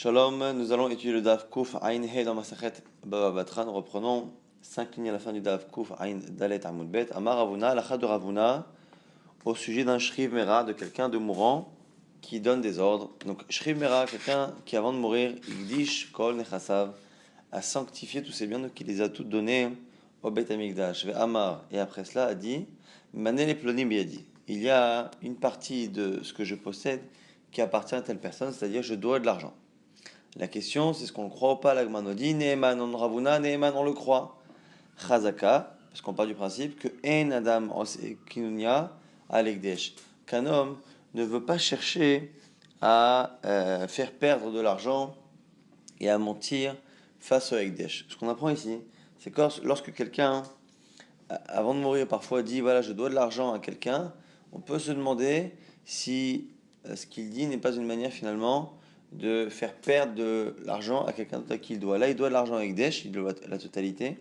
Shalom, nous allons étudier le Daf Kuf Ain He dans Masachet Baba Batra. Nous reprenons 5 lignes à la fin du Daf Kuf Ain Dalet Amud Bet. Amar Ravuna, l'achad de Ravuna, au sujet d'un Shriv Mera, de quelqu'un de mourant qui donne des ordres. Donc Shriv Mera, quelqu'un qui avant de mourir, Igdish Kol Nechasav, a sanctifié tous ses biens, donc il les a toutes donnés au Bet Amikdash. Amar, et après cela a dit, Mané les plonim biyadi. Il y a une partie de ce que je possède qui appartient à telle personne, c'est-à-dire je dois de l'argent. La question, c'est ce qu'on le croit ou pas. L'Agman nous dit Neeman on Ravuna, Neeman on le croit. Chazaka, parce qu'on part du principe que En Adam Kinunya Alekdesh, qu'un homme ne veut pas chercher à faire perdre de l'argent et à mentir face au Ekdesh. Ce qu'on apprend ici, c'est que lorsque quelqu'un, avant de mourir, parfois dit voilà, je dois de l'argent à quelqu'un, on peut se demander si ce qu'il dit n'est pas une manière finalement de faire perdre de l'argent à quelqu'un d'autre à qui il doit. Là, il doit de l'argent à Ekdesh, il doit la totalité.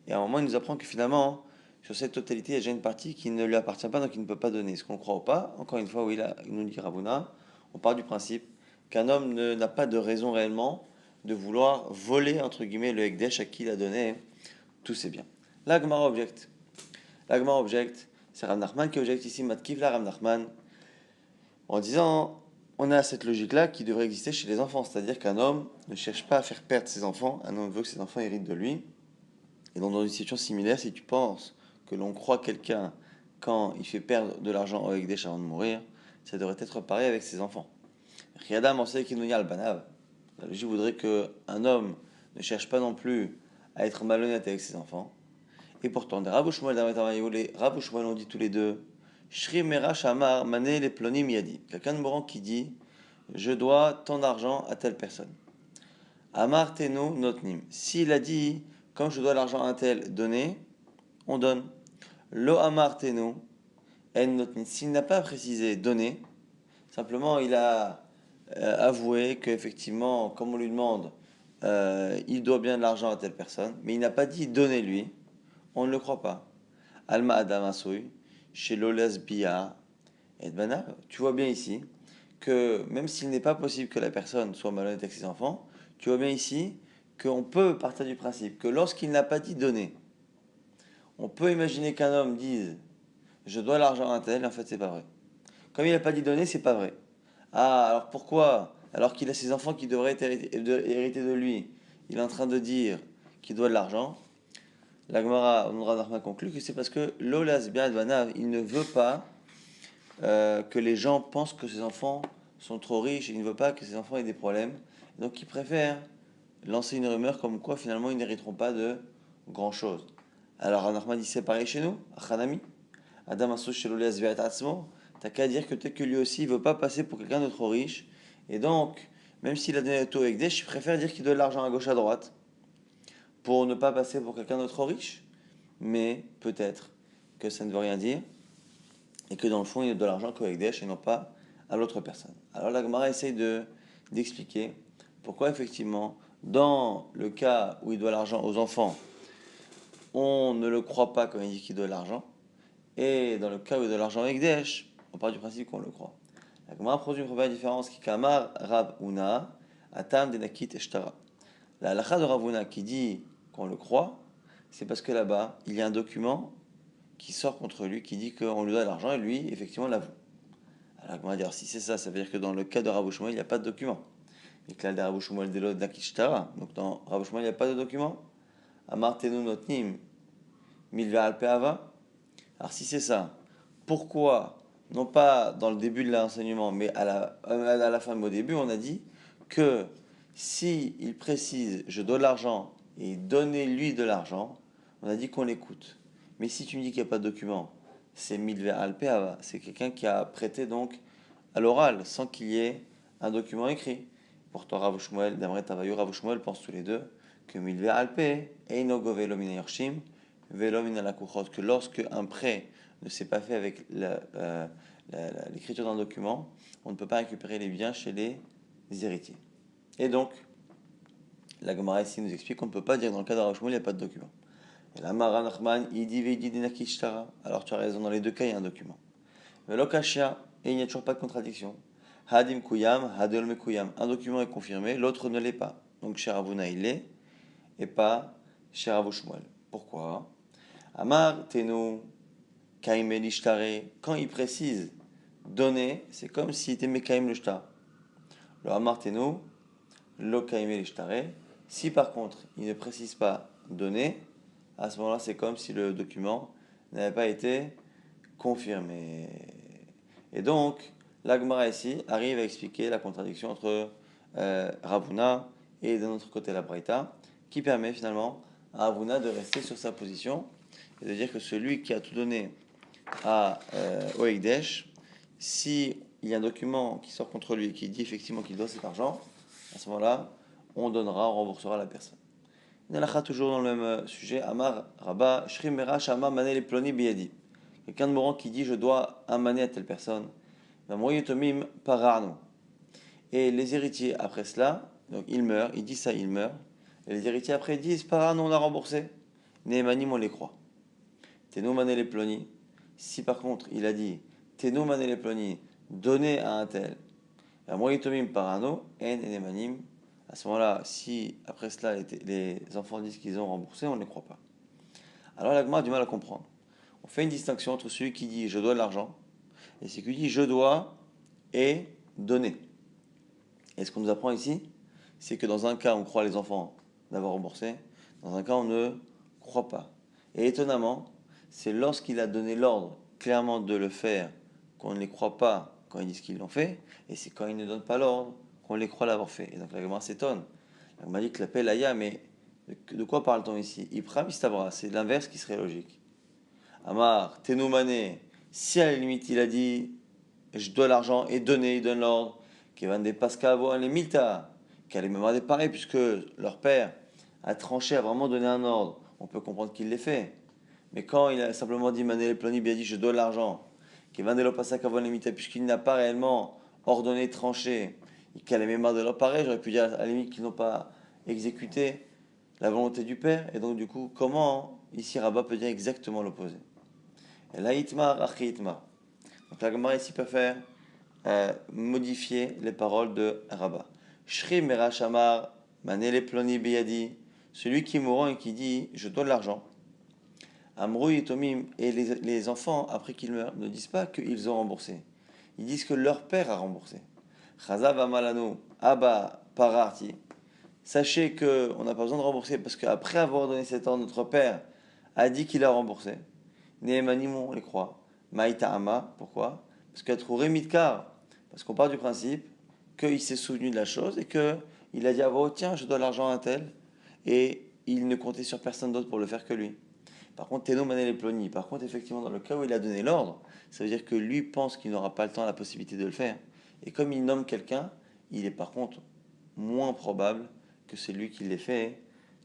Et à un moment, il nous apprend que finalement, sur cette totalité, il y a déjà une partie qui ne lui appartient pas, donc il ne peut pas donner. Est-ce qu'on le croit ou pas? Encore une fois, oui, là, il nous dit Ravuna, on part du principe qu'un homme n'a pas de raison réellement de vouloir voler, entre guillemets, le Ekdesh à qui il a donné tous ses biens. L'Agmara objecte. L'Agmara objecte, c'est Rav Nachman qui objecte ici, Matkiv la Rav Nachman, en disant, on a cette logique-là qui devrait exister chez les enfants, c'est-à-dire qu'un homme ne cherche pas à faire perdre ses enfants, un homme veut que ses enfants héritent de lui. Et donc dans une situation similaire, si tu penses que l'on croit quelqu'un quand il fait perdre de l'argent au Ekdesh avant de mourir, ça devrait être pareil avec ses enfants. Riyadam enseigne qu'il nous y a le banav. La logique voudrait qu'un homme ne cherche pas non plus à être malhonnête avec ses enfants. Et pourtant, des Rav Shmuel les Rav Shmuel ont dit tous les deux, Shri Mera Shamar Mané les Plonim Yadi. Quelqu'un de mourant qui dit, je dois tant d'argent à telle personne. Amar Tenu Notnim. S'il a dit, quand je dois l'argent à un tel, donner, on donne. Lo Amar Tenu En Notnim. S'il n'a pas précisé donner, simplement il a avoué qu'effectivement, comme on lui demande, il doit bien de l'argent à telle personne, mais il n'a pas dit donnez-lui, on ne le croit pas. Alma Adam Asoui, chez Lolas Bia et Bana, tu vois bien ici que même s'il n'est pas possible que la personne soit malhonnête avec ses enfants, tu vois bien ici qu'on peut partir du principe que lorsqu'il n'a pas dit donner, on peut imaginer qu'un homme dise je dois l'argent à un tel, et en fait c'est pas vrai. Comme il n'a pas dit donner, c'est pas vrai. Ah, alors pourquoi, alors qu'il a ses enfants qui devraient hériter de lui, il est en train de dire qu'il doit de l'argent? La Gemara, on aura conclu que c'est parce que l'Olas bien Advanav, il ne veut pas que les gens pensent que ses enfants sont trop riches, et il ne veut pas que ses enfants aient des problèmes. Donc il préfère lancer une rumeur comme quoi finalement ils n'hériteront pas de grand chose. Alors Anachman dit c'est pareil chez nous, Achanami. Adam Assou chez l'Oléas Virat Atzmo, t'as qu'à dire que peut-être que lui aussi il veut pas passer pour quelqu'un de trop riche. Et donc, même s'il a donné tout avec des, je préfère dire qu'il doit de l'argent à gauche à droite pour ne pas passer pour quelqu'un de trop riche. Mais peut-être que ça ne veut rien dire et que dans le fond il a de l'argent qu'avec des et non pas à l'autre personne. Alors la Gemara essaye d'expliquer pourquoi effectivement dans le cas où il doit l'argent aux enfants, on ne le croit pas quand il dit qu'il doit l'argent, et dans le cas où il doit l'argent avec Desh, on part du principe qu'on le croit. La Gemara produit une première différence qui Kamar Rav Una, Atam Denakit Eshtara. La halakha de Rav Una qui dit qu'on le croit, c'est parce que là-bas, il y a un document qui sort contre lui, qui dit qu'on lui doit l'argent, et lui, effectivement, l'avoue. Alors, comment dire, si c'est ça, ça veut dire que dans le cas de Rav Shmuel, il n'y a pas de document. Et que là, de Rav Shmuel de Denakit Eshtara, donc dans Rav Shmuel, il n'y a pas de document. Amar Tenu Notnim, Milva Alpeava. Alors si c'est ça, pourquoi, non pas dans le début de l'enseignement, mais à la fin, mais au début, on a dit que si il précise je dois de l'argent et donnez-lui de l'argent, on a dit qu'on l'écoute. Mais si tu me dis qu'il n'y a pas de document, c'est milver alpeava, c'est quelqu'un qui a prêté donc à l'oral sans qu'il y ait un document écrit. Pourtant, Rav Shmuel, Damret Tavayu, Rav Shmuel pensent tous les deux que milver alpe, eino govelo min yorshim, que lorsque un prêt ne s'est pas fait avec l'écriture d'un document, on ne peut pas récupérer les biens chez les héritiers. Et donc, la Gemara ici nous explique qu'on ne peut pas dire dans le cas de Rav Shmuel, il n'y a pas de document. Et la Mara Nachman, il dit alors tu as raison, dans les deux cas, il y a un document. Mais l'okashia, et il n'y a toujours pas de contradiction. Hadim Kuyam, Hadol Mekuyam. Un document est confirmé, l'autre ne l'est pas. Donc chez Ravuna il l'est, et pas chez Rav Shmuel. Pourquoi? Amar Tenu Kaim Elishtare. Quand il précise donner, c'est comme s'il était Mekaim le Shtar. Le Amar Tenu, Lo Kaim Elishtare. Si par contre il ne précise pas donner, à ce moment-là c'est comme si le document n'avait pas été confirmé. Et donc, l'Agmara ici arrive à expliquer la contradiction entre Ravuna et d'un autre côté la Braïta, qui permet finalement à Ravuna de rester sur sa position et de dire que celui qui a tout donné au Ekdesh, si il y a un document qui sort contre lui et qui dit effectivement qu'il doit cet argent, à ce moment-là, on remboursera la personne. Nalacha toujours dans le même sujet, Amar Rabba, Shrim Mera Shama Mané le Ploni Biyadi. Quelqu'un de mourant qui dit je dois un mané à telle personne, Moyetomim Pararno. Et les héritiers après cela, donc il meurt, il dit ça, il meurt. Et les héritiers après disent Pararno, on a remboursé. Nehemanim, on les croit. Teno Mané les Ploni. Si par contre il a dit Teno Mané les Ploni, donnez à un tel, Moyetomim Pararno, En Nehemanim. À ce moment-là, si après cela les enfants disent qu'ils ont remboursé, on ne les croit pas. Alors la Gemara a du mal à comprendre. On fait une distinction entre celui qui dit je dois de l'argent et celui qui dit je dois et donner. Et ce qu'on nous apprend ici, c'est que dans un cas on croit les enfants d'avoir remboursé, dans un cas on ne croit pas. Et étonnamment, c'est lorsqu'il a donné l'ordre clairement de le faire qu'on ne les croit pas quand ils disent qu'ils l'ont fait, et c'est quand ils ne donnent pas l'ordre qu'on les croit l'avoir fait. Et donc la Gemara s'étonne. La Gemara dit que l'appel Aya, mais de quoi parle-t-on ici? Ipra Mistabra, c'est l'inverse qui serait logique. Amar, Tenoumane, si à la limite il a dit je dois l'argent et donner, il donne l'ordre, qu'il va des Pascavo les Milta, qu'elle est même pareil, puisque leur père a tranché, a vraiment donné un ordre, on peut comprendre qu'il l'ait fait. Mais quand il a simplement dit Mané Ploni, il a dit je dois l'argent, qu'il va des Pascavo les Milta, puisqu'il n'a pas réellement ordonné, tranché, et qu'elle est même de leur pareil, j'aurais pu dire à la limite qu'ils n'ont pas exécuté la volonté du père, et donc du coup, comment ici Rabat peut dire exactement l'opposé? Et là, Itmar, Achi Itmar. Donc la Gemara ici peut faire modifier les paroles de Rabat. Shri Merashamar, Manele Ploni Biyadi, celui qui est mourant et qui dit je dois de l'argent. Amrou Yitomim, et les enfants, après qu'ils meurent, ne disent pas qu'ils ont remboursé. Ils disent que leur père a remboursé. Chazav Amalanu, Abba Pararti. Sachez qu'on n'a pas besoin de rembourser parce qu'après avoir donné cet ordre, notre père a dit qu'il a remboursé. Nehemanim, on les croit. Maïta Ama, pourquoi? Parce qu'il a trouvé Midkar. Parce qu'on part du principe qu'il s'est souvenu de la chose et qu'il a dit ah, oh, tiens, je dois l'argent à un tel. Et il ne comptait sur personne d'autre pour le faire que lui. Par contre, Teno Manel et Ploni. Par contre, effectivement, dans le cas où il a donné l'ordre, ça veut dire que lui pense qu'il n'aura pas le temps, la possibilité de le faire. Et comme il nomme quelqu'un, il est par contre moins probable que c'est lui qui l'ait fait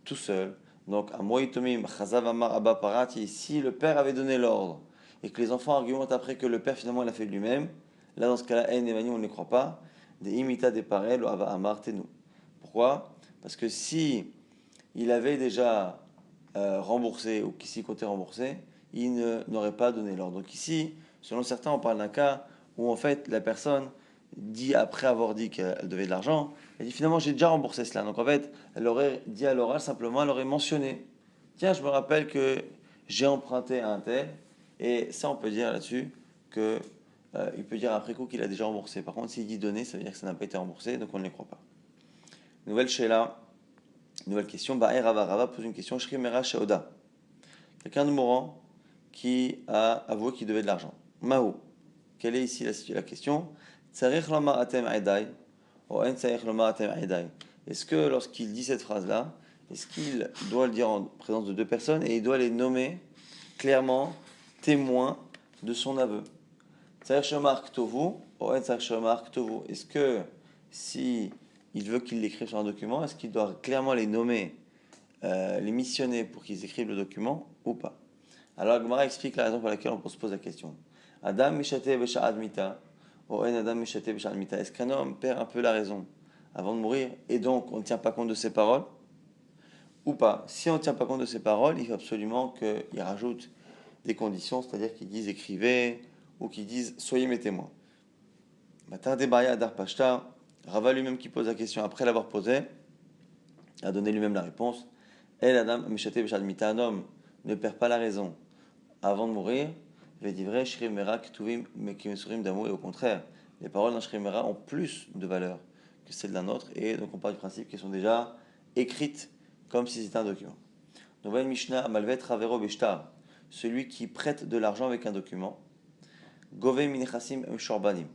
tout seul. Donc, à Moïtomim, Chazav Amar Abba Parati, si le père avait donné l'ordre et que les enfants argumentent après que le père finalement l'a fait lui-même, là dans ce cas-là, En et Mani, on ne les croit pas. Des imita des parel, Ava Amar Tenu. Pourquoi? Parce que si il avait déjà remboursé ou qui s'y comptait rembourser, il n'aurait pas donné l'ordre. Donc ici, selon certains, on parle d'un cas où en fait la personne dit après avoir dit qu'elle devait de l'argent, elle dit finalement j'ai déjà remboursé cela. Donc en fait, elle aurait dit à l'oral simplement, elle aurait mentionné, tiens, je me rappelle que j'ai emprunté à un tel, et ça on peut dire là-dessus que il peut dire après coup qu'il a déjà remboursé. Par contre, s'il dit donner, ça veut dire que ça n'a pas été remboursé, donc on ne les croit pas. Nouvelle Sheila, nouvelle question. Rava pose une question. Shrimera Shaoda. Quelqu'un de mourant qui a avoué qu'il devait de l'argent. Mahou. Quelle est ici la question? Est-ce que lorsqu'il dit cette phrase-là, est-ce qu'il doit le dire en présence de deux personnes et il doit les nommer clairement témoins de son aveu? Est-ce que si il veut qu'il l'écrive sur un document, est-ce qu'il doit clairement les nommer, les missionner pour qu'ils écrivent le document ou pas? Alors Gemara explique la raison pour laquelle on se pose la question. Adam Mishate Besha'ad Mita, Oen Adam Mishate Besha'ad Mita. Est-ce qu'un homme perd un peu la raison avant de mourir et donc on ne tient pas compte de ses paroles ou pas? Si on ne tient pas compte de ses paroles, il faut absolument qu'il rajoute des conditions, c'est-à-dire qu'ils disent écrivez ou qu'ils disent soyez mes témoins. Matar Debaya Adar Pashta, Rava lui-même qui pose la question après l'avoir posée, a donné lui-même la réponse. El Adam Mishate Beshad Mita, un homme ne perd pas la raison avant de mourir. Vedivre Shrim Mera Ketuvim Mekimesurim d'amour, et au contraire, les paroles d'un Shrim Mera ont plus de valeur que celles d'un autre, et donc on part du principe qu'elles sont déjà écrites comme si c'était un document. Nouvelle Mishnah Malvet Ravero Beshtar, celui qui prête de l'argent avec un document, Gove Minechasim Shorbanim,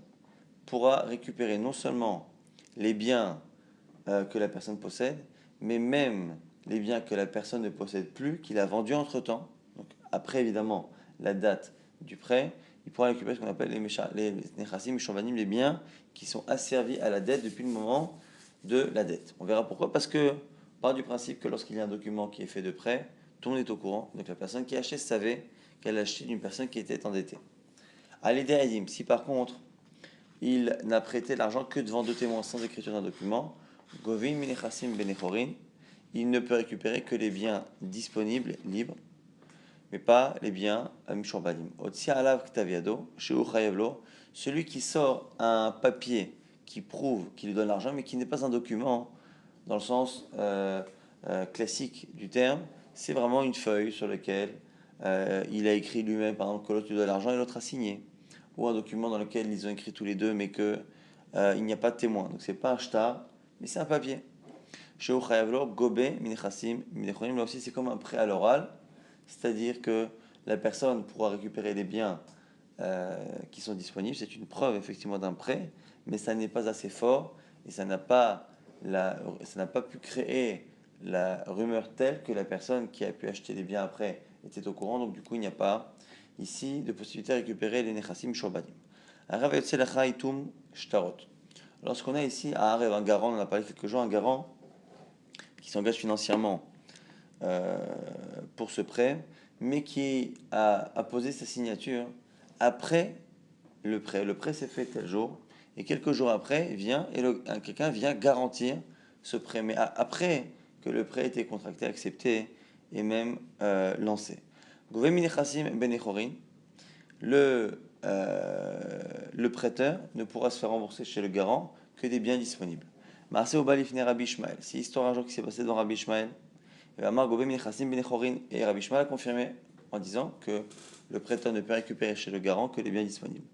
pourra récupérer non seulement les biens que la personne possède, mais même les biens que la personne ne possède plus, qu'il a vendus entre-temps. Donc après évidemment la date du prêt, il pourra récupérer ce qu'on appelle les nechassim, les biens qui sont asservis à la dette depuis le moment de la dette. On verra pourquoi, parce que part du principe que lorsqu'il y a un document qui est fait de prêt, tout le monde est au courant. Donc la personne qui achète savait qu'elle achetait d'une personne qui était endettée. À l'idée Adim, si par contre il n'a prêté l'argent que devant deux témoins sans écriture d'un document, Govin Minechassim Benechorin, il ne peut récupérer que les biens disponibles, libres, mais pas les biens Mishorbanim. Otsia Alav Ktaviado, Sheu Chayevlo, celui qui sort un papier qui prouve qu'il lui donne l'argent, mais qui n'est pas un document dans le sens classique du terme, c'est vraiment une feuille sur laquelle il a écrit lui-même, par exemple, que l'autre lui donne l'argent et l'autre a signé. Ou un document dans lequel ils ont écrit tous les deux, mais que il n'y a pas de témoin. Donc c'est pas un shtar, mais c'est un papier. Chez Uchayavlo, Gobe, Minechassim, Minechonim, là aussi c'est comme un prêt à l'oral, c'est-à-dire que la personne pourra récupérer les biens qui sont disponibles. C'est une preuve effectivement d'un prêt, mais ça n'est pas assez fort et ça n'a pas pu créer la rumeur telle que la personne qui a pu acheter les biens après était au courant. Donc du coup, il n'y a pas ici de possibilité de récupérer les nechassim shorbanim. Lorsqu'on a ici à Arev un garant, on en a parlé quelques jours, un garant qui s'engage financièrement pour ce prêt, mais qui a posé sa signature après le prêt. Le prêt s'est fait tel jour, et quelques jours après, quelqu'un vient garantir ce prêt, mais après que le prêt ait été contracté, accepté et même lancé. Le prêteur ne pourra se faire rembourser chez le garant que des biens disponibles. C'est histoire un jour qui s'est passé dans Rabbi Ishmael. Et Rabbi Ishmael a confirmé en disant que le prêteur ne peut récupérer chez le garant que les biens disponibles.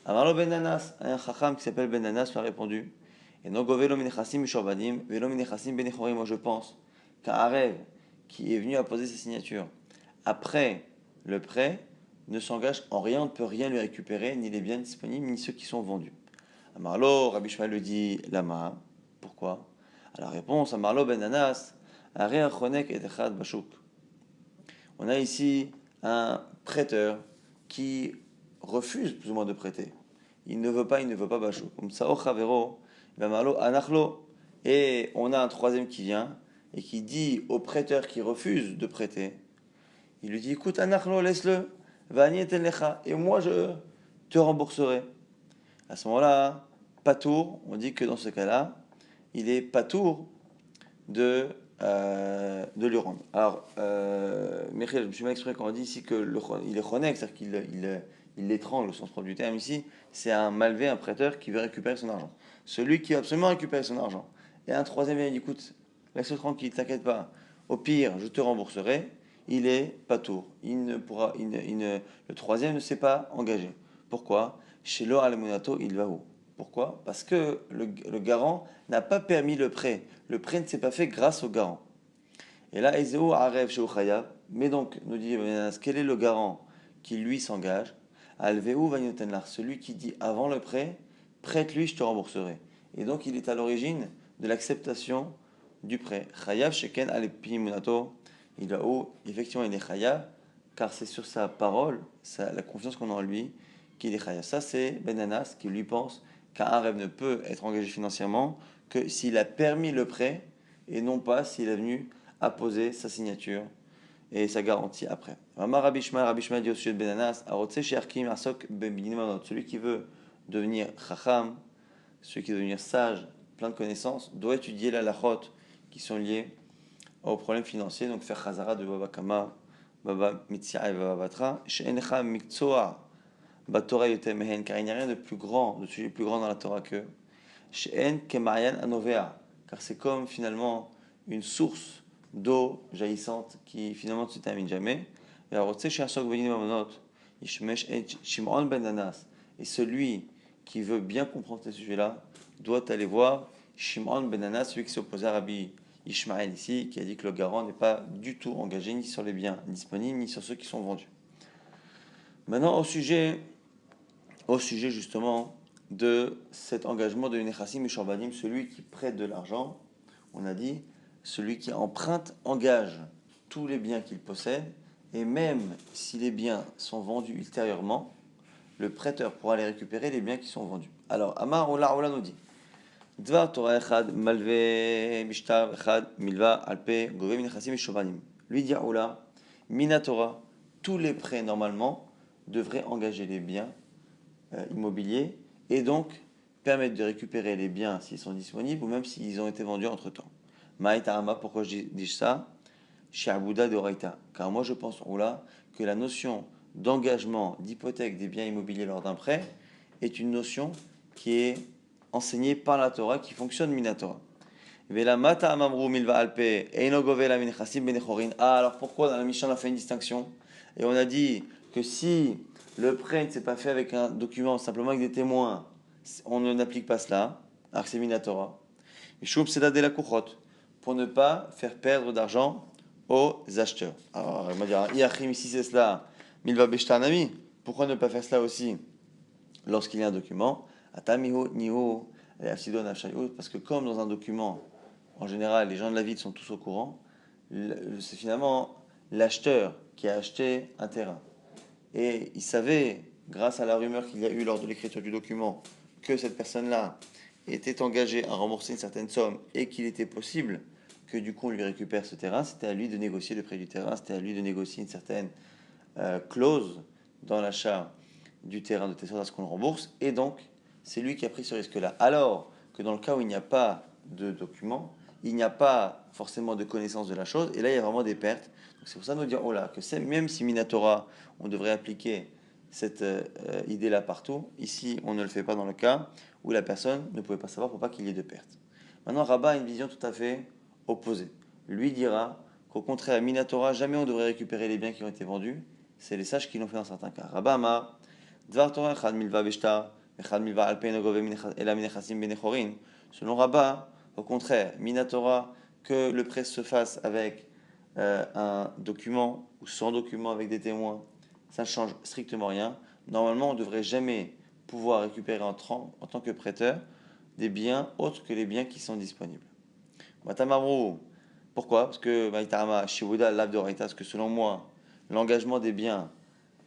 Amarlo Ben Nanas, un chacham qui s'appelle Ben Nanas lui a répondu, et non govelo minechassim mishorbanim, velo minechassim benechorim. Moi je pense qu'un Arev qui est venu à poser sa signature après le prêt ne s'engage en rien, on ne peut rien lui récupérer, ni les biens disponibles, ni ceux qui sont vendus. Amarlo, Rabbi Ishmael le dit lama. Pourquoi? À la réponse, Amarlo Ben Nanas, Are achonek et echad bashuk. On a ici un prêteur qui refuse plus ou moins de prêter. Il ne veut pas bashuk. Comme ça, ochavero, Amarlo anachlo. Et on a un troisième qui vient et qui dit au prêteur qui refuse de prêter, il lui dit, écoute, anachlo, laisse-le, vani eten lecha, et moi je te rembourserai. À ce moment-là, patour, on dit que dans ce cas-là, il est patour de lui rendre. Alors, Michel, je me suis mal exprimé quand on dit ici qu'il est chonek, c'est-à-dire qu'il l'étrangle, au sens propre du terme ici, c'est un malvé, un prêteur qui veut récupérer son argent. Celui qui veut absolument récupérer son argent. Et un troisième vient et dit, écoute, laisse-le tranquille, t'inquiète pas, au pire, je te rembourserai, il est patour. Le troisième ne s'est pas engagé. Pourquoi? Chez l'or al-munato, il va où? Pourquoi? Parce que le garant n'a pas permis le prêt. Le prêt ne s'est pas fait grâce au garant. Et là, Ezeo Arev Sheu Chayav, mais donc, nous dit quel est le garant qui lui s'engage? Alveu Vanyotenlar, celui qui dit avant le prêt, prête-lui, je te rembourserai. Et donc, il est à l'origine de l'acceptation du prêt. Chayav Sheken Alepimunato, il va où? Effectivement, il est Chayav, car c'est sur sa parole, la confiance qu'on a en lui, qu'il est Chayav. Ça, c'est Ben Anas qui lui pense qu'un Arev ne peut être engagé financièrement que s'il a permis le prêt et non pas s'il est venu apposer sa signature et sa garantie après. Rabbi Ishmael dit au sujet de Ben Anas, celui qui veut devenir chacham, celui qui veut devenir sage, plein de connaissances, doit étudier la lachot qui sont liées aux problèmes financiers, donc faire chazara de Baba Kama, Baba Mitzia et Baba Batra, she'encha mikzoa Torah yotemehen, car il n'y a rien de plus grand, de sujet plus grand dans la Torah que She'en kemayan anovea, car c'est comme finalement une source d'eau jaillissante qui finalement ne se termine jamais. Et alors, tu sais, chez Asok Benin Mamonot, Ishmesh et Shimon ben Nanas, et celui qui veut bien comprendre ce sujet-là doit aller voir Shimon ben Nanas, celui qui s'est opposé à Rabbi Ishmael ici, qui a dit que le garant n'est pas du tout engagé ni sur les biens disponibles ni sur ceux qui sont vendus. Maintenant, au sujet justement de cet engagement de Nechassim et Shorbanim, celui qui prête de l'argent, on a dit, celui qui emprunte engage tous les biens qu'il possède, et même si les biens sont vendus ultérieurement, le prêteur pourra les récupérer, les biens qui sont vendus. Alors, Amar Ola nous dit, Dvar Torah Echad Malve Mishtar Echad Milva Alpe Gove Nechassim et Shorbanim. Lui dit Ola, Minatora, tous les prêts normalement devraient engager les biens immobiliers et donc permettre de récupérer les biens s'ils sont disponibles ou même s'ils ont été vendus entre temps. Maïtarama, pourquoi je dis ça? Chez Abouda de Oraita. Car moi je pense là que la notion d'engagement, d'hypothèque des biens immobiliers lors d'un prêt est une notion qui est enseignée par la Torah, qui fonctionne minatora. Ah, alors pourquoi dans la Mishnah on a fait une distinction? Et on a dit que si le prêt ne s'est pas fait avec un document, simplement avec des témoins, on n'applique pas cela, alors que c'est minatora. Pour ne pas faire perdre d'argent aux acheteurs. Alors, on va dire, ici c'est cela, milva beshtanami. Pourquoi ne pas faire cela aussi lorsqu'il y a un document? Parce que comme dans un document, en général, les gens de la ville sont tous au courant, c'est finalement l'acheteur qui a acheté un terrain. Et il savait, grâce à la rumeur qu'il y a eu lors de l'écriture du document, que cette personne-là était engagée à rembourser une certaine somme et qu'il était possible que du coup on lui récupère ce terrain. C'était à lui de négocier le prix du terrain, c'était à lui de négocier une certaine clause dans l'achat du terrain de telle sorte à ce qu'on le rembourse. Et donc, c'est lui qui a pris ce risque-là. Alors que dans le cas où il n'y a pas de document, il n'y a pas forcément de connaissance de la chose, et là il y a vraiment des pertes. Donc c'est pour ça nous dire, oh là, que c'est, même si Minatora, on devrait appliquer cette idée-là partout, ici on ne le fait pas dans le cas où la personne ne pouvait pas savoir pour pas qu'il y ait de pertes. Maintenant, Rabat a une vision tout à fait opposée. Lui dira qu'au contraire, à Minatora, jamais on devrait récupérer les biens qui ont été vendus. C'est les sages qui l'ont fait dans certains cas. Rabat Amar, Dvar Torah Echad Milva Beshtar, Echad Milva Alpein Ogove Ela Minechasim Benechorin. Selon Rabat, au contraire, Minatora, que le prêt se fasse avec un document ou sans document avec des témoins, ça ne change strictement rien. Normalement, on ne devrait jamais pouvoir récupérer en tant que prêteur des biens autres que les biens qui sont disponibles. Matamaru, pourquoi? Parce que Maïtarama, Shibuda, Labdoraita, parce que selon moi, l'engagement des biens,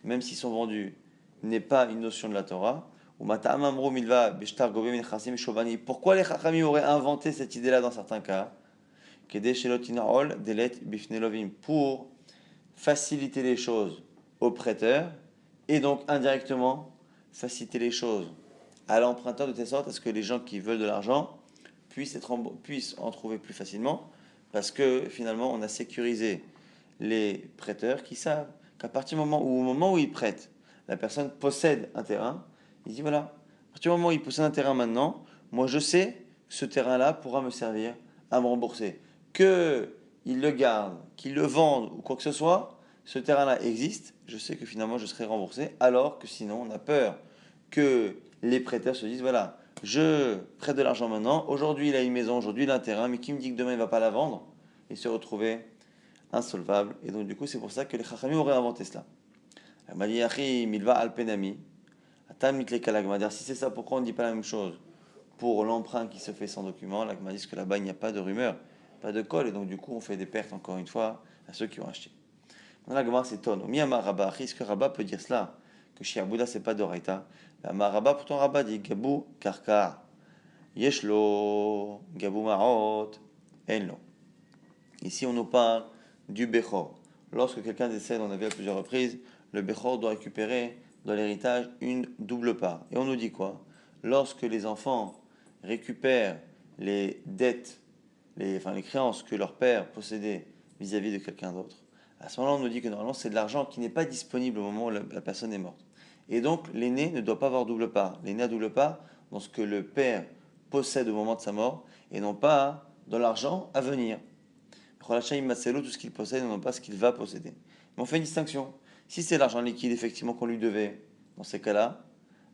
même s'ils sont vendus, n'est pas une notion de la Torah. Ou Matamamru Milva, Beshtar Gobe Minchasim Shobani. Pourquoi les Chachamim auraient inventé cette idée-là dans certains cas? Pour faciliter les choses aux prêteurs et donc indirectement faciliter les choses à l'emprunteur de telle sorte à ce que les gens qui veulent de l'argent puissent en trouver plus facilement parce que finalement on a sécurisé les prêteurs qui savent qu'à partir du moment où, au moment où ils prêtent, la personne possède un terrain, il dit voilà, à partir du moment où il possède un terrain maintenant, moi je sais que ce terrain-là pourra me servir à me rembourser. Qu'il le garde, qu'il le vende ou quoi que ce soit, ce terrain-là existe, je sais que finalement je serai remboursé, alors que sinon on a peur que les prêteurs se disent voilà, je prête de l'argent maintenant, aujourd'hui il a une maison, aujourd'hui il a un terrain, mais qui me dit que demain il ne va pas la vendre et se retrouver insolvable. Et donc du coup c'est pour ça que les Chachamim auraient inventé cela. Elle m'a dit il va al penami, si c'est ça, pourquoi on ne dit pas la même chose pour l'emprunt qui se fait sans document? Là, m'a dit que là-bas il n'y a pas de rumeur, pas de colle, et donc du coup on fait des pertes encore une fois à ceux qui ont acheté. Maintenant la Gemara s'étonne. Miyama Rabba, est-ce que Rabba peut dire cela? Que chez Abouda c'est pas d'Oraita. La Rabba, pourtant Rabba dit Gabou Karkar. Yeshlo, Gabou Marot, Enlo. Ici on nous parle du Bechor. Lorsque quelqu'un décède, on a vu à plusieurs reprises, le Bechor doit récupérer dans l'héritage une double part. Et on nous dit quoi? Lorsque les enfants récupèrent les dettes, les créances que leur père possédait vis-à-vis de quelqu'un d'autre, à ce moment-là, on nous dit que normalement, c'est de l'argent qui n'est pas disponible au moment où la personne est morte. Et donc, l'aîné ne doit pas avoir double part. L'aîné a double part dans ce que le père possède au moment de sa mort, et non pas dans l'argent à venir. Tout ce qu'il possède, et non pas ce qu'il va posséder. Mais on fait une distinction. Si c'est l'argent liquide, effectivement, qu'on lui devait, dans ces cas-là,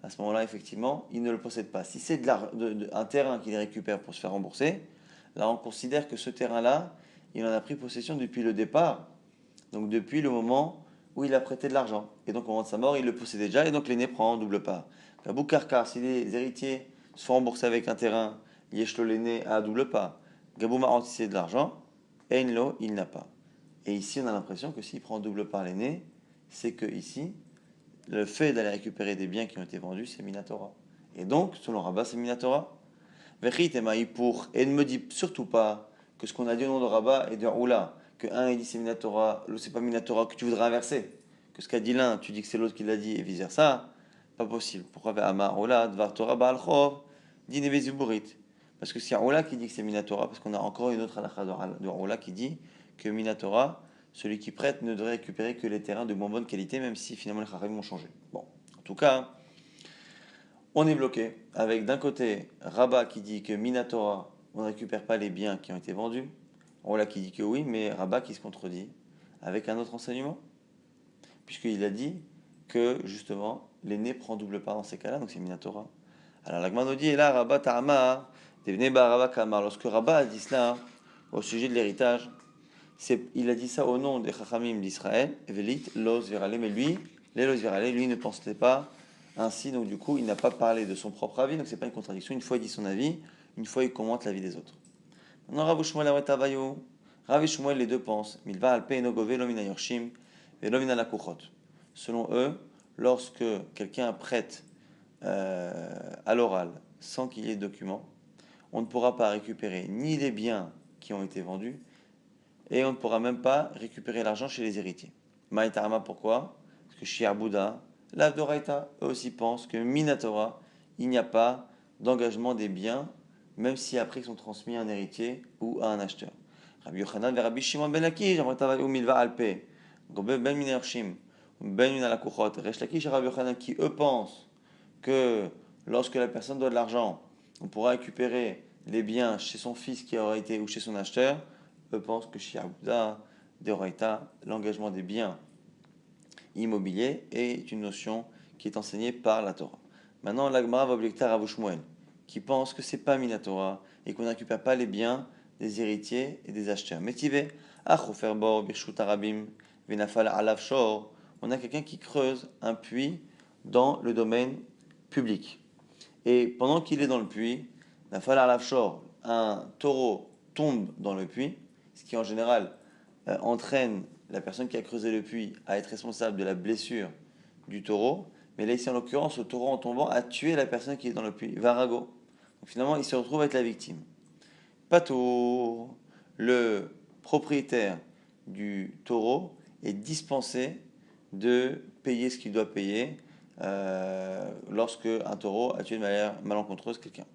à ce moment-là, effectivement, il ne le possède pas. Si c'est un terrain qu'il récupère pour se faire rembourser, là, on considère que ce terrain-là, il en a pris possession depuis le départ, donc depuis le moment où il a prêté de l'argent. Et donc, au moment de sa mort, il le possédait déjà, et donc l'aîné prend en double part. Kabou Karkar, si les héritiers se font rembourser avec un terrain, Yeshlo l'aîné a double part. Gabou Marant, si c'est de l'argent, Einlo, il n'a pas. Et ici, on a l'impression que s'il prend en double part l'aîné, c'est que ici, le fait d'aller récupérer des biens qui ont été vendus, c'est Minatora. Et donc, selon Rabat, c'est Minatora. Vechit et pour. Et ne me dis surtout pas que ce qu'on a dit au nom de Rabat et de Oula, que un il dit c'est Minatora, l'autre c'est pas Minatora, que tu voudrais inverser. Que ce qu'a dit l'un, tu dis que c'est l'autre qui l'a dit et vice versa. Pas possible. Pourquoi Amar Oula, Dvar Torah Baal Chov, dit Nevezuburit. Parce que c'est Oula qui dit que c'est Minatora, parce qu'on a encore une autre halakha de Oula qui dit que Minatora, celui qui prête ne devrait récupérer que les terrains de moins bonne qualité, même si finalement les Chachamim ont changé. Bon, en tout cas, on est bloqué avec d'un côté Rabat qui dit que Minatora, on ne récupère pas les biens qui ont été vendus. Ola qui dit que oui, mais Rabat qui se contredit avec un autre enseignement, puisqu'il a dit que justement l'aîné prend double part dans ces cas-là, donc c'est Minatora. Alors l'Agma nous dit, et là Rabat Ta'ama, devenez Rabat Kamar. Lorsque Rabat a dit cela au sujet de l'héritage, il a dit ça au nom des Chachamim d'Israël, Velit, Los Virale, mais lui, les Los Virale, lui ne pensait pas ainsi, donc du coup, il n'a pas parlé de son propre avis, donc c'est pas une contradiction. Une fois il dit son avis, une fois il commente l'avis des autres. Maintenant, Rav Shmuel Awetavayo, Rav et Shmuel, les deux pensent, Milva alpe enogove lomina yorshim, velomina lakuchot. Selon eux, lorsque quelqu'un prête à l'oral, sans qu'il y ait de document, on ne pourra pas récupérer ni les biens qui ont été vendus, et on ne pourra même pas récupérer l'argent chez les héritiers. Maïtarama, pourquoi? Parce que Shia Bouddha, l'Avdoraita, eux aussi pensent que Minatora, il n'y a pas d'engagement des biens, même si après ils sont transmis à un héritier ou à un acheteur. Rabbi Yochanan et Rabbi Shimon ben Lakish, Amratav Milva Alpe, Gobe ben Minarshim, ben Minalakuchot, Resh Lakish et Rabbi Yochanan qui eux pensent que lorsque la personne doit de l'argent, on pourra récupérer les biens chez son fils qui aurait été ou chez son acheteur. Eux pensent que chez Abuda, Deoraita, l'engagement des biens immobiliers est une notion qui est enseignée par la Torah. Maintenant, l'Agmara va objecter à Rav Shmuel, qui pense que c'est pas Minatora et qu'on ne récupère pas les biens des héritiers et des acheteurs. Métivé, Achoferbor, Birshut Arabim, Venafal Alav Shor, on a quelqu'un qui creuse un puits dans le domaine public. Et pendant qu'il est dans le puits, Nafal Alav Shor, un taureau tombe dans le puits, ce qui en général entraîne la personne qui a creusé le puits à être responsable de la blessure du taureau. Mais là, ici, en l'occurrence, le taureau en tombant a tué la personne qui est dans le puits, Varago. Donc finalement, il se retrouve à être la victime. Pato, le propriétaire du taureau est dispensé de payer ce qu'il doit payer lorsque un taureau a tué de manière malencontreuse quelqu'un.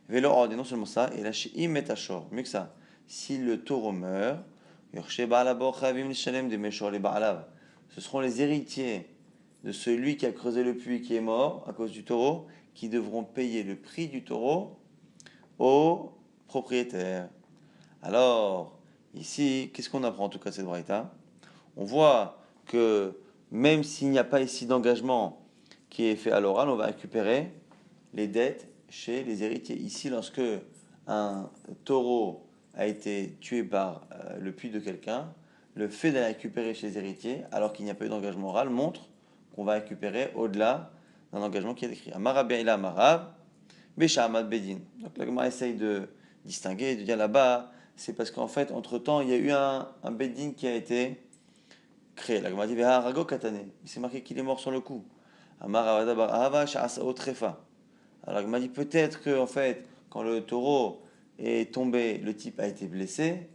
Vélo ordonne non seulement ça, et lâché immétachor, mieux que ça. Si le taureau meurt, ce seront les héritiers de celui qui a creusé le puits qui est mort à cause du taureau qui devront payer le prix du taureau au propriétaire. Alors, ici, qu'est-ce qu'on apprend en tout cas de cette braïta? On voit que même s'il n'y a pas ici d'engagement qui est fait à l'oral, on va récupérer les dettes chez les héritiers. Ici, lorsque un taureau a été tué par le puits de quelqu'un, le fait d'aller récupérer chez les héritiers, alors qu'il n'y a pas eu d'engagement oral, montre qu'on va récupérer au-delà d'un engagement qui est écrit. Amara Be'ila Amarav, Beshahamad Bedin. Donc la Gemara essaye de distinguer, de dire là-bas, c'est parce qu'en fait, entre-temps, il y a eu un Bedin qui a été créé. La Gemara dit Ve'harago Katane. Il s'est marqué qu'il est mort sur le coup. Amara Vadabar Ahava Sha'asao Trefa. Alors il m'a dit peut-être que en fait, quand le taureau est tombé, le type a été blessé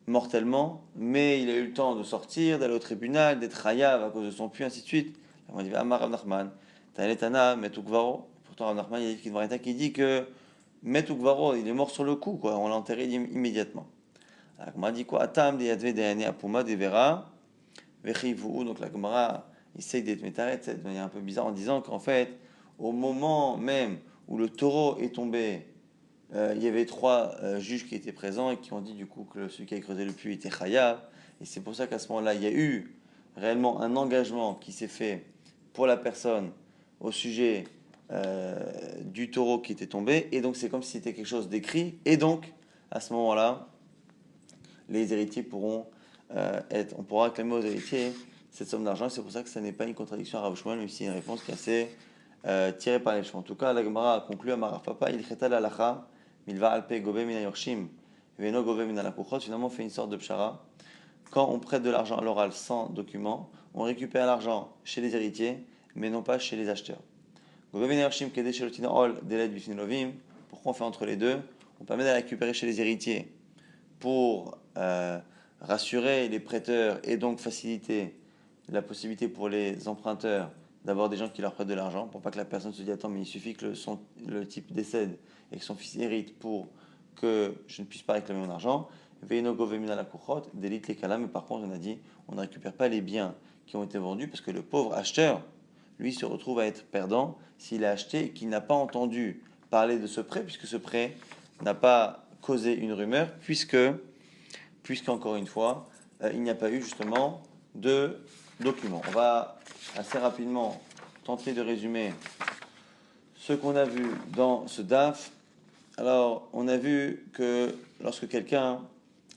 mortellement, mais il a eu le temps de sortir, d'aller au tribunal, d'être hayav à cause de son puits, ainsi de suite. Il m'a dit Amar Rav Nachman, Taletana Metukvaro. Pourtant Rav Nachman il y a une qui dit que Metukvaro, il est mort sur le coup, quoi. On l'a enterré immédiatement. Alors il m'a dit quoi Atam de Yadve de Apuma de Vera Vechivu. Donc la Gemara essaye d'être métaret de manière un peu bizarre en disant qu'en fait, au moment même où le taureau est tombé, il y avait trois juges qui étaient présents et qui ont dit du coup que celui qui avait creusé le puits était Chayav. Et c'est pour ça qu'à ce moment-là, il y a eu réellement un engagement qui s'est fait pour la personne au sujet du taureau qui était tombé. Et donc c'est comme si c'était quelque chose d'écrit. Et donc, à ce moment-là, les héritiers pourront on pourra réclamer aux héritiers cette somme d'argent. C'est pour ça que ça n'est pas une contradiction à Rav Shmuel, même si c'est une réponse qui est assez tirée par les cheveux. En tout cas, la Gemara a conclu à Maraf Papa, il cheta l'alacha, milva alpe gobe min yorshim, veno gobe min alakuchot. Finalement, on fait une sorte de pshara. Quand on prête de l'argent à l'oral sans document, on récupère l'argent chez les héritiers, mais non pas chez les acheteurs. Gobe min yorshim kede shelotina ol deled bifnin lovim. Pourquoi on fait entre les deux? On permet de la récupérer chez les héritiers pour rassurer les prêteurs et donc faciliter la possibilité pour les emprunteurs d'avoir des gens qui leur prêtent de l'argent, pour pas que la personne se dise attends mais il suffit que le type décède et que son fils hérite pour que je ne puisse pas réclamer mon argent. Veino govemina la kuchot, délit les kalam, mais par contre on a dit on ne récupère pas les biens qui ont été vendus parce que le pauvre acheteur lui se retrouve à être perdant s'il a acheté et qu'il n'a pas entendu parler de ce prêt puisque ce prêt n'a pas causé une rumeur puisqu'encore une fois, il n'y a pas eu justement de document. On va assez rapidement tenter de résumer ce qu'on a vu dans ce DAF. Alors, on a vu que lorsque quelqu'un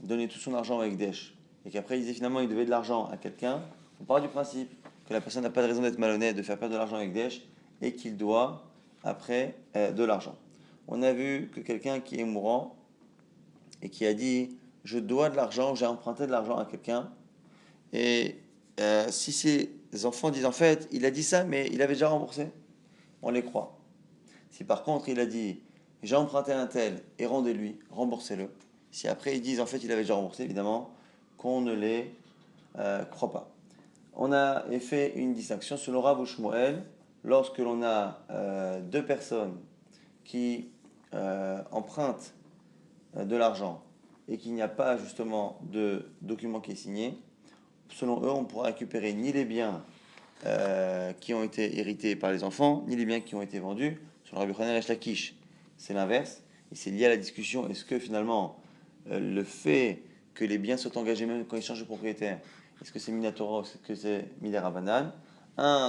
donnait tout son argent avec Ekdesh et qu'après il disait finalement il devait de l'argent à quelqu'un, on part du principe que la personne n'a pas de raison d'être malhonnête, de faire perdre de l'argent avec Ekdesh et qu'il doit après de l'argent. On a vu que quelqu'un qui est mourant et qui a dit je dois de l'argent, j'ai emprunté de l'argent à quelqu'un. Et si ces enfants disent en fait, il a dit ça, mais il avait déjà remboursé, on les croit. Si par contre il a dit j'ai emprunté un tel et rendez-lui, remboursez-le. Si après ils disent en fait il avait déjà remboursé, évidemment qu'on ne les croit pas. On a fait une distinction selon Rav Shmuel, lorsque l'on a deux personnes qui empruntent de l'argent et qu'il n'y a pas justement de document qui est signé, selon eux, on ne pourra récupérer ni les biens qui ont été hérités par les enfants, ni les biens qui ont été vendus. Selon Rabbi Yochanan Resh Lakish, c'est l'inverse. Et c'est lié à la discussion, est-ce que finalement, le fait que les biens soient engagés même quand ils changent de propriétaire, est-ce que c'est Minatora ou est-ce que c'est Midera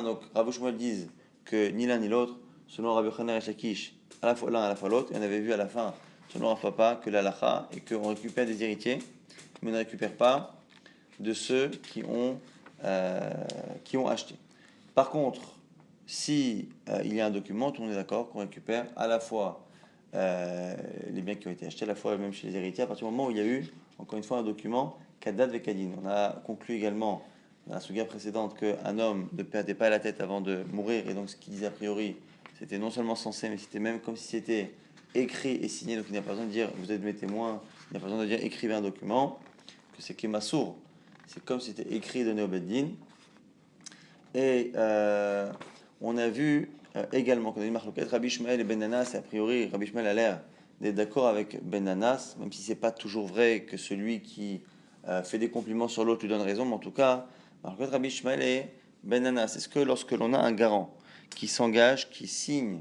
donc Rabbi Shmuel disent que ni l'un ni l'autre, selon Rabbi Yochanan Resh Lakish, à la fois l'un à la fois l'autre, et on avait vu à la fin, selon Rav Papa, que l'alacha est qu'on récupère des héritiers, mais on ne récupère pas de ceux qui ont acheté. Par contre, si il y a un document, tout le monde est d'accord qu'on récupère à la fois les biens qui ont été achetés, à la fois même chez les héritiers, à partir du moment où il y a eu, encore une fois, un document Kadat Vekadin. On a conclu également dans la souga précédente qu'un homme ne perdait pas la tête avant de mourir, et donc ce qu'il disait a priori, c'était non seulement censé, mais c'était même comme si c'était écrit et signé, donc il n'y a pas besoin de dire vous êtes mes témoins, il n'y a pas besoin de dire écrivez un document, que c'est Kemassour, c'est comme si c'était écrit de Néobeddin. Et on a vu également qu'on a dit Marloquet, Rabbi Shmuel et Ben Nanas, et a priori Rabbi Shmuel a l'air d'être d'accord avec Ben Nanas, même si c'est pas toujours vrai que celui qui fait des compliments sur l'autre lui donne raison, mais en tout cas, Marloquet, Rabbi Shmuel et Ben Nanas, est-ce que lorsque l'on a un garant qui s'engage, qui signe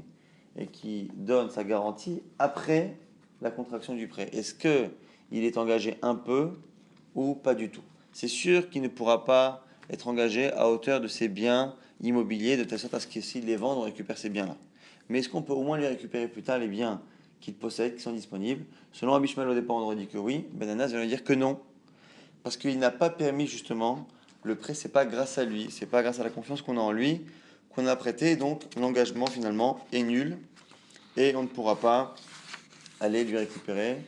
et qui donne sa garantie après la contraction du prêt, est-ce que il est engagé un peu ou pas du tout? C'est sûr qu'il ne pourra pas être engagé à hauteur de ses biens immobiliers, de telle sorte à ce que s'il les vend, on récupère ces biens-là. Mais est-ce qu'on peut au moins lui récupérer plus tard les biens qu'il possède, qui sont disponibles? Selon Rabbi Shmuel, au départ, on aurait dit que oui. Ben Anas vient lui dire que non. Parce qu'il n'a pas permis, justement, le prêt, c'est pas grâce à lui, c'est pas grâce à la confiance qu'on a en lui qu'on a prêté, donc l'engagement, finalement, est nul. Et on ne pourra pas aller lui récupérer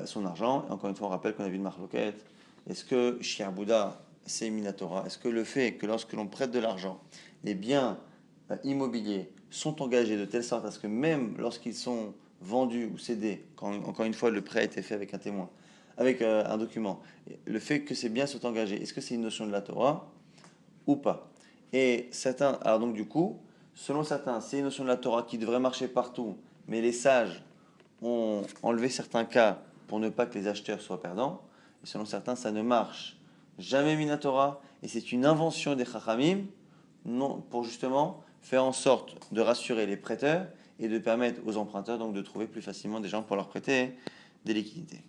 son argent. Et encore une fois, on rappelle qu'on a vu une marloquette. Est-ce que Shir Bouddha, c'est Minatora? Est-ce que le fait que lorsque l'on prête de l'argent, les biens immobiliers sont engagés de telle sorte à ce que même lorsqu'ils sont vendus ou cédés, quand encore une fois le prêt a été fait avec un témoin, avec un document, le fait que ces biens soient engagés, est-ce que c'est une notion de la Torah ou pas? Et certains, alors donc du coup, selon certains, c'est une notion de la Torah qui devrait marcher partout, mais les sages ont enlevé certains cas pour ne pas que les acheteurs soient perdants. Et selon certains, ça ne marche jamais Minatora. Et c'est une invention des Chachamim non, pour justement faire en sorte de rassurer les prêteurs et de permettre aux emprunteurs donc de trouver plus facilement des gens pour leur prêter des liquidités.